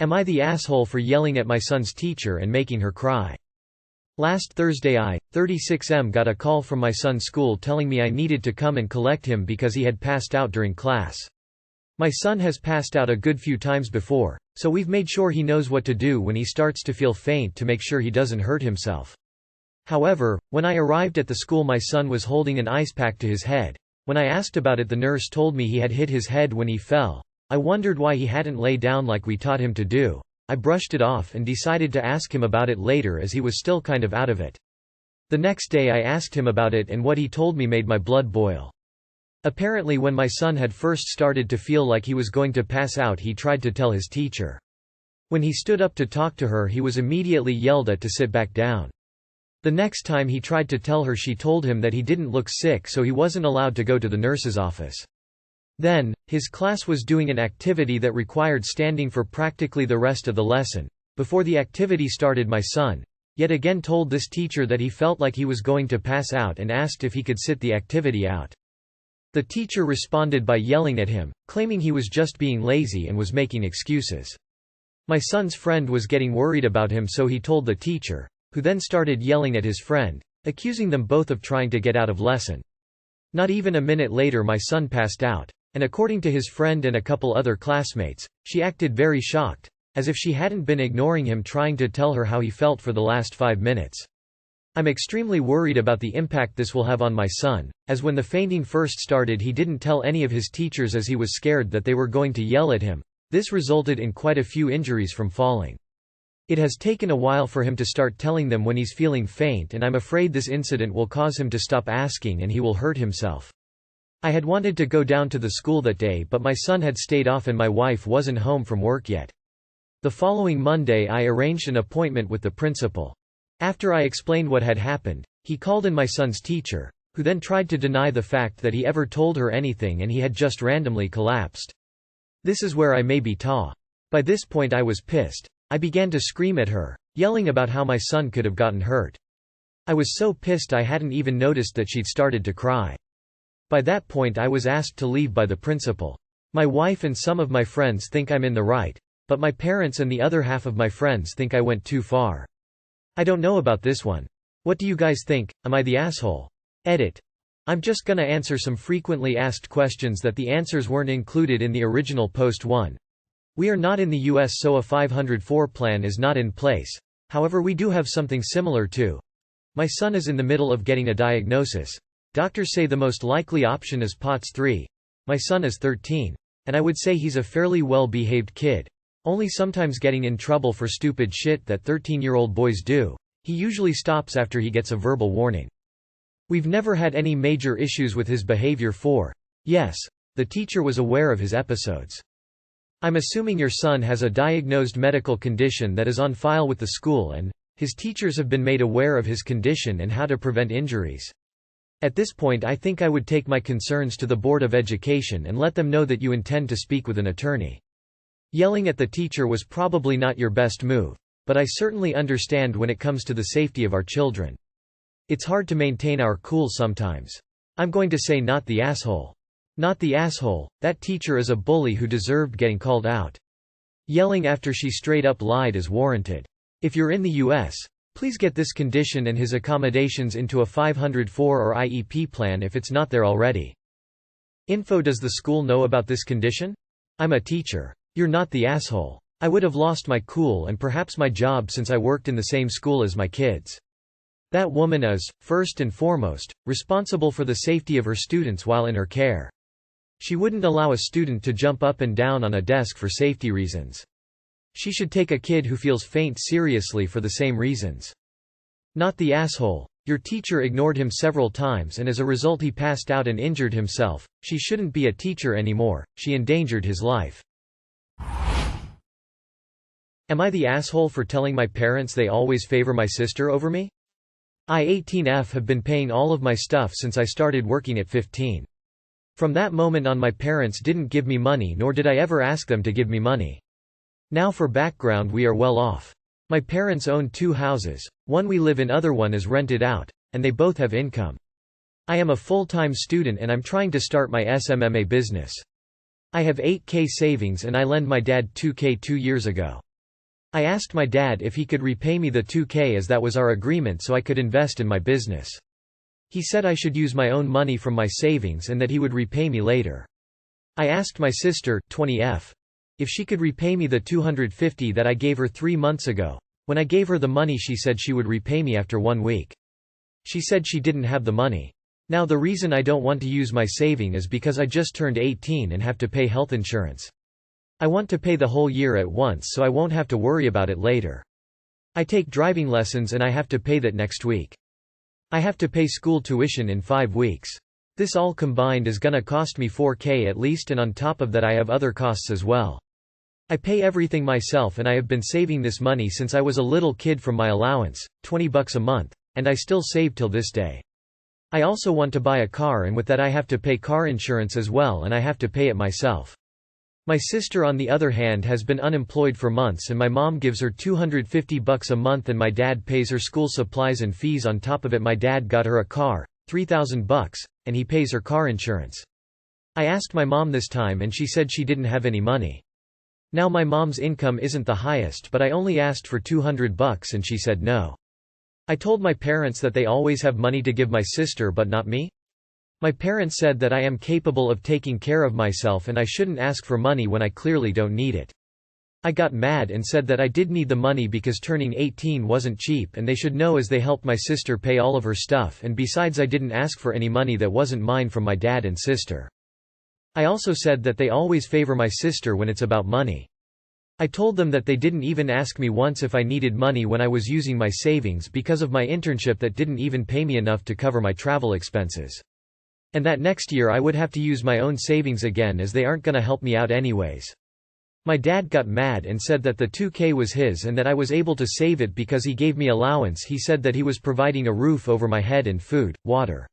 Am I the asshole for yelling at my son's teacher and making her cry? Last Thursday I, 36M, got a call from my son's school telling me I needed to come and collect him because he had passed out during class. My son has passed out a good few times before, so we've made sure he knows what to do when he starts to feel faint to make sure he doesn't hurt himself. However, when I arrived at the school my son was holding an ice pack to his head. When I asked about it the nurse told me he had hit his head when he fell. I wondered why he hadn't lay down like we taught him to do. I brushed it off and decided to ask him about it later as he was still kind of out of it. The next day I asked him about it and what he told me made my blood boil. Apparently when my son had first started to feel like he was going to pass out he tried to tell his teacher. When he stood up to talk to her he was immediately yelled at to sit back down. The next time he tried to tell her she told him that he didn't look sick so he wasn't allowed to go to the nurse's office. Then, his class was doing an activity that required standing for practically the rest of the lesson. Before the activity started my son, yet again told this teacher that he felt like he was going to pass out and asked if he could sit the activity out. The teacher responded by yelling at him, claiming he was just being lazy and was making excuses. My son's friend was getting worried about him so he told the teacher, who then started yelling at his friend, accusing them both of trying to get out of lesson. Not even a minute later my son passed out. And according to his friend and a couple other classmates, she acted very shocked, as if she hadn't been ignoring him trying to tell her how he felt for the last 5 minutes. I'm extremely worried about the impact this will have on my son, as when the fainting first started he didn't tell any of his teachers as he was scared that they were going to yell at him. This resulted in quite a few injuries from falling. It has taken a while for him to start telling them when he's feeling faint and I'm afraid this incident will cause him to stop asking and he will hurt himself. I had wanted to go down to the school that day but my son had stayed off and my wife wasn't home from work yet. The following Monday I arranged an appointment with the principal. After I explained what had happened, he called in my son's teacher, who then tried to deny the fact that he ever told her anything and he had just randomly collapsed. This is where I may be ta. By this point I was pissed. I began to scream at her, yelling about how my son could have gotten hurt. I was so pissed I hadn't even noticed that she'd started to cry. By that point I was asked to leave by the principal. My wife and some of my friends think I'm in the right, but my parents and the other half of my friends think I went too far. I don't know about this one. What do you guys think? Am I the asshole? Edit. I'm just gonna answer some frequently asked questions that the answers weren't included in the original post 1. We are not in the US so a 504 plan is not in place. However we do have something similar too. My son is in the middle of getting a diagnosis. Doctors say the most likely option is POTS 3. My son is 13. And I would say he's a fairly well-behaved kid. Only sometimes getting in trouble for stupid shit that 13-year-old boys do. He usually stops after he gets a verbal warning. We've never had any major issues with his behavior for. Yes, the teacher was aware of his episodes. I'm assuming your son has a diagnosed medical condition that is on file with the school and his teachers have been made aware of his condition and how to prevent injuries. At this point I think I would take my concerns to the Board of Education and let them know that you intend to speak with an attorney. Yelling at the teacher was probably not your best move, but I certainly understand when it comes to the safety of our children. It's hard to maintain our cool sometimes. I'm going to say not the asshole. Not the asshole, that teacher is a bully who deserved getting called out. Yelling after she straight up lied is warranted. If you're in the US, please get this condition and his accommodations into a 504 or IEP plan if it's not there already. Info. Does the school know about this condition? I'm a teacher. You're not the asshole. I would have lost my cool and perhaps my job since I worked in the same school as my kids. That woman is, first and foremost, responsible for the safety of her students while in her care. She wouldn't allow a student to jump up and down on a desk for safety reasons. She should take a kid who feels faint seriously for the same reasons. Not the asshole. Your teacher ignored him several times and as a result he passed out and injured himself. She shouldn't be a teacher anymore, she endangered his life. Am I the asshole for telling my parents they always favor my sister over me? I 18F have been paying all of my stuff since I started working at 15. From that moment on my parents didn't give me money nor did I ever ask them to give me money. Now for background we are well off. My parents own 2 houses, one we live in other one is rented out, and they both have income. I am a full-time student and I'm trying to start my SMMA business. I have $8K savings and I lent my dad $2K 2 years ago. I asked my dad if he could repay me the $2K as that was our agreement so I could invest in my business. He said I should use my own money from my savings and that he would repay me later. I asked my sister, 20F, if she could repay me the $250 that I gave her 3 months ago. When I gave her the money she said she would repay me after 1 week. She said she didn't have the money. Now the reason I don't want to use my saving is because I just turned 18 and have to pay health insurance. I want to pay the whole year at once so I won't have to worry about it later. I take driving lessons and I have to pay that next week. I have to pay school tuition in 5 weeks. This all combined is gonna cost me $4K at least, and on top of that I have other costs as well. I pay everything myself and I have been saving this money since I was a little kid from my allowance, $20 a month, and I still save till this day. I also want to buy a car, and with that I have to pay car insurance as well, and I have to pay it myself. My sister on the other hand has been unemployed for months and my mom gives her $250 a month and my dad pays her school supplies and fees. On top of it my dad got her a car, $3,000, and he pays her car insurance. I asked my mom this time and she said she didn't have any money. Now my mom's income isn't the highest, but I only asked for $200 and she said no. I told my parents that they always have money to give my sister but not me. My parents said that I am capable of taking care of myself and I shouldn't ask for money when I clearly don't need it. I got mad and said that I did need the money because turning 18 wasn't cheap and they should know, as they helped my sister pay all of her stuff, and besides I didn't ask for any money that wasn't mine from my dad and sister. I also said that they always favor my sister when it's about money. I told them that they didn't even ask me once if I needed money when I was using my savings because of my internship that didn't even pay me enough to cover my travel expenses. And that next year I would have to use my own savings again as they aren't gonna help me out anyways. My dad got mad and said that the $2K was his and that I was able to save it because he gave me allowance. He said that he was providing a roof over my head and food, water.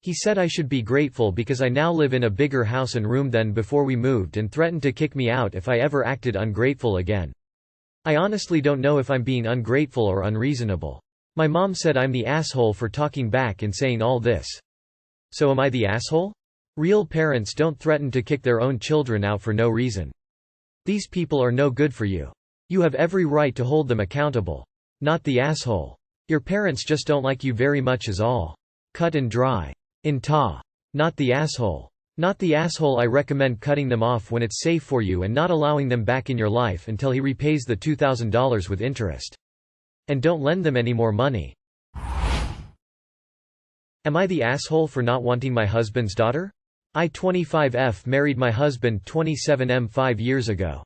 He said I should be grateful because I now live in a bigger house and room than before we moved, and threatened to kick me out if I ever acted ungrateful again. I honestly don't know if I'm being ungrateful or unreasonable. My mom said I'm the asshole for talking back and saying all this. So am I the asshole? Real parents don't threaten to kick their own children out for no reason. These people are no good for you. You have every right to hold them accountable. Not the asshole. Your parents just don't like you very much is all. Cut and dry. In ta. Not the asshole. Not the asshole. I recommend cutting them off when it's safe for you and not allowing them back in your life until he repays the $2,000 with interest. And don't lend them any more money. Am I the asshole for not wanting my husband's daughter? I 25F married my husband 27M 5 years ago.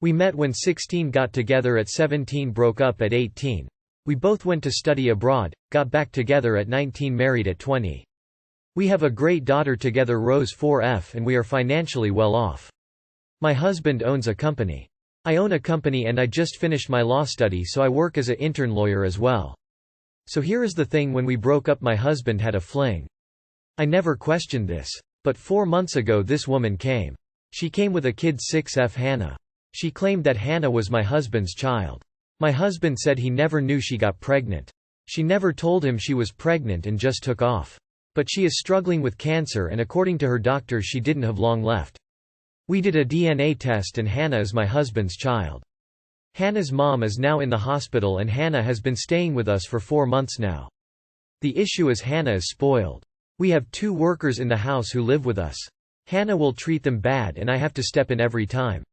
We met when 16, got together at 17, broke up at 18. We both went to study abroad, got back together at 19, married at 20. We have a great daughter together, Rose 4F, and we are financially well off. My husband owns a company. I own a company and I just finished my law study, so I work as an intern lawyer as well. So here is the thing: when we broke up my husband had a fling. I never questioned this. But 4 months ago this woman came. She came with a kid, 6F Hannah. She claimed that Hannah was my husband's child. My husband said he never knew she got pregnant. She never told him she was pregnant and just took off. But she is struggling with cancer and according to her doctor she didn't have long left. We did a DNA test and Hannah is my husband's child. Hannah's mom is now in the hospital and Hannah has been staying with us for 4 months now. The issue is Hannah is spoiled. We have 2 workers in the house who live with us. Hannah will treat them bad and I have to step in every time.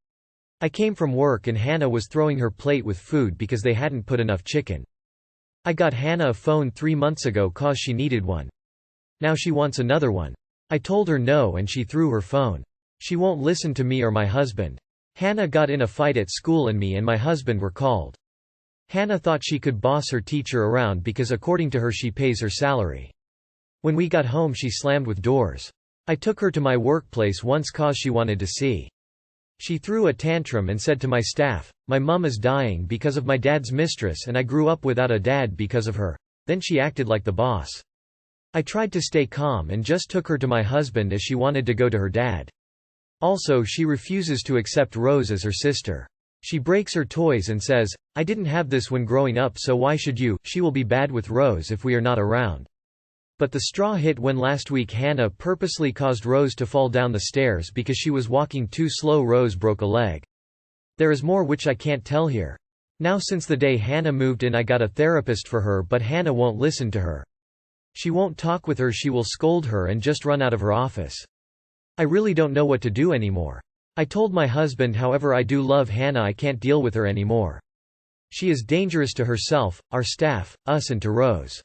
I came from work and Hannah was throwing her plate with food because they hadn't put enough chicken. I got Hannah a phone 3 months ago cause she needed one. Now she wants another one. I told her no and she threw her phone. She won't listen to me or my husband. Hannah got in a fight at school and me and my husband were called. Hannah thought she could boss her teacher around because according to her she pays her salary. When we got home she slammed with doors. I took her to my workplace once cause she wanted to see. She threw a tantrum and said to my staff, "My mum is dying because of my dad's mistress and I grew up without a dad because of her." Then she acted like the boss. I tried to stay calm and just took her to my husband as she wanted to go to her dad. Also, she refuses to accept Rose as her sister. She breaks her toys and says, "I didn't have this when growing up, so why should you?" She will be bad with Rose if we are not around. But the straw hit when last week Hannah purposely caused Rose to fall down the stairs because she was walking too slow. Rose broke a leg. There is more which I can't tell here. Now since the day Hannah moved in I got a therapist for her, but Hannah won't listen to her. She won't talk with her, she will scold her and just run out of her office. I really don't know what to do anymore. I told my husband, however I do love Hannah, I can't deal with her anymore. She is dangerous to herself, our staff, us and to Rose.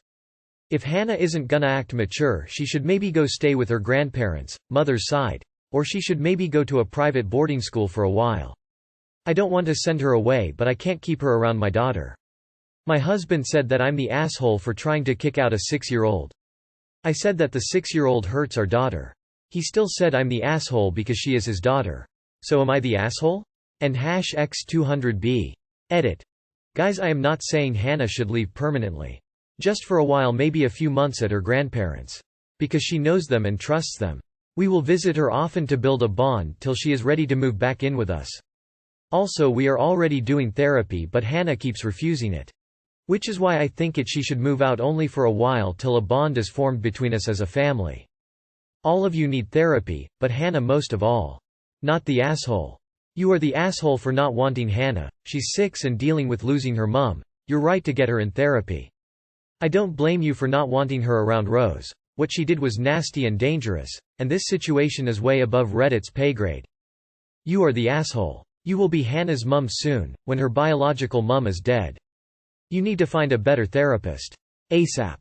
If Hannah isn't gonna act mature, she should maybe go stay with her grandparents, mother's side. Or she should maybe go to a private boarding school for a while. I don't want to send her away, but I can't keep her around my daughter. My husband said that I'm the asshole for trying to kick out a 6-year-old. I said that the 6-year-old hurts our daughter. He still said I'm the asshole because she is his daughter. So am I the asshole? And #X200B. Edit. Guys, I am not saying Hannah should leave permanently. Just for a while, maybe a few months at her grandparents'. Because she knows them and trusts them. We will visit her often to build a bond till she is ready to move back in with us. Also, we are already doing therapy, but Hannah keeps refusing it. Which is why I think she should move out only for a while till a bond is formed between us as a family. All of you need therapy, but Hannah most of all. Not the asshole. You are the asshole for not wanting Hannah. She's 6 and dealing with losing her mom. You're right to get her in therapy. I don't blame you for not wanting her around Rose. What she did was nasty and dangerous, and this situation is way above Reddit's pay grade. You are the asshole. You will be Hannah's mum soon, when her biological mum is dead. You need to find a better therapist. ASAP.